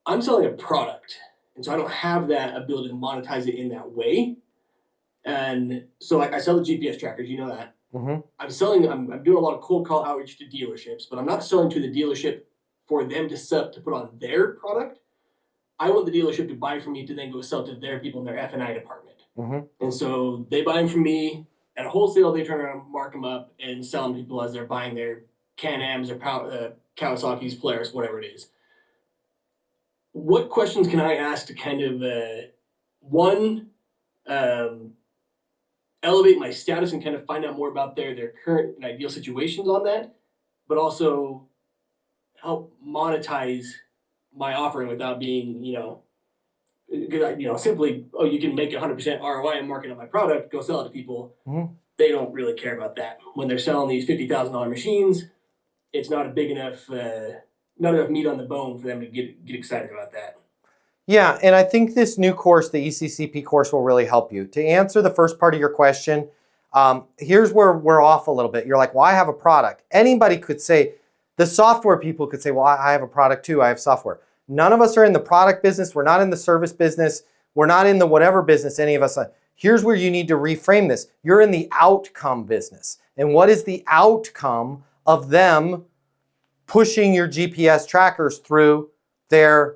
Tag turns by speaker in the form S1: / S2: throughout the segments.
S1: I'm selling a product, and so I don't have that ability to monetize it in that way. And so I sell the GPS trackers, you know that.
S2: Mm-hmm.
S1: I'm doing a lot of cold call outreach to dealerships, but I'm not selling to the dealership for them to sell to put on their product. I want the dealership to buy from me to then go sell to their people in their F&I department.
S2: Mm-hmm.
S1: And so they buy them from me at a wholesale. They turn around, mark them up, and sell them to people as they're buying their Can-Ams or Kawasaki's, Polaris, whatever it is. What questions can I ask to kind of one um, elevate my status and kind of find out more about their current and ideal situations on that, but also help monetize my offering without being, simply, oh, you can make 100% ROI and market on my product, go sell it to people.
S2: Mm-hmm.
S1: They don't really care about that. When they're selling these $50,000 machines, it's not a big enough, not enough meat on the bone for them to get excited about that.
S2: Yeah, and I think this new course, the ECCP course, will really help you. To answer the first part of your question, here's where we're off a little bit. You're like, well, I have a product. Anybody could say, the software people could say, well, I have a product too, I have software. None of us are in the product business. We're not in the service business. We're not in the whatever business any of us are. Here's where you need to reframe this. You're in the outcome business. And what is the outcome of them pushing your GPS trackers through their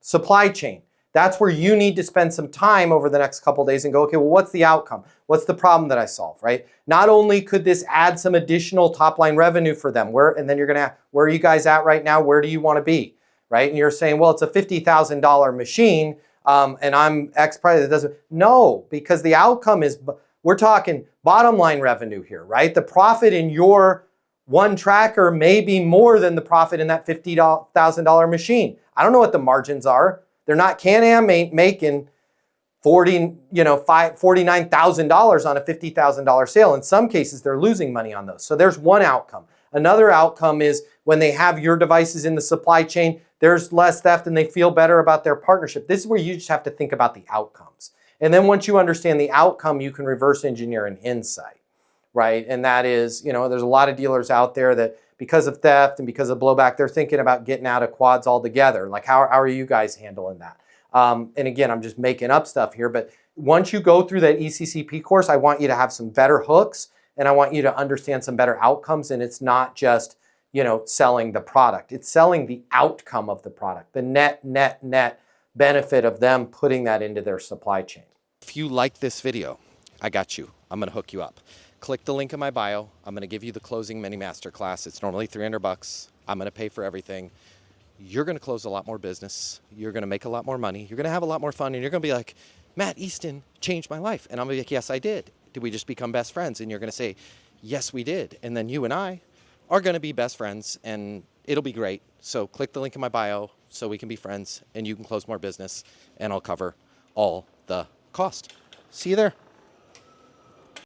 S2: supply chain? That's where you need to spend some time over the next couple of days and go, okay, well, what's the outcome? What's the problem that I solve, right? Not only could this add some additional top line revenue for them, and then you're gonna ask, where are you guys at right now? Where do you wanna be, right? And you're saying, well, it's a $50,000 machine and I'm X price. It doesn't, no, because the outcome is, we're talking bottom line revenue here, right? The profit in your one tracker may be more than the profit in that $50,000 machine. I don't know what the margins are. They're not, Can-Am ain't making $49,000 on a $50,000 sale. In some cases, they're losing money on those. So there's one outcome. Another outcome is when they have your devices in the supply chain, there's less theft and they feel better about their partnership. This is where you just have to think about the outcomes. And then once you understand the outcome, you can reverse engineer an insight, right? And that is, there's a lot of dealers out there that because of theft and because of blowback, they're thinking about getting out of quads altogether. Like, how are you guys handling that? And again, I'm just making up stuff here, but once you go through that ECCP course, I want you to have some better hooks and I want you to understand some better outcomes. And it's not just, selling the product. It's selling the outcome of the product, the net benefit of them putting that into their supply chain.
S3: If you like this video, I got you. I'm gonna hook you up. Click the link in my bio. I'm gonna give you the closing mini masterclass. It's normally $300. I'm gonna pay for everything. You're gonna close a lot more business. You're gonna make a lot more money. You're gonna have a lot more fun and you're gonna be like, Matt Easton changed my life. And I'm gonna be like, yes, I did. Did we just become best friends? And you're gonna say, yes, we did. And then you and I are gonna be best friends and it'll be great. So click the link in my bio so we can be friends and you can close more business and I'll cover all the cost. See you there.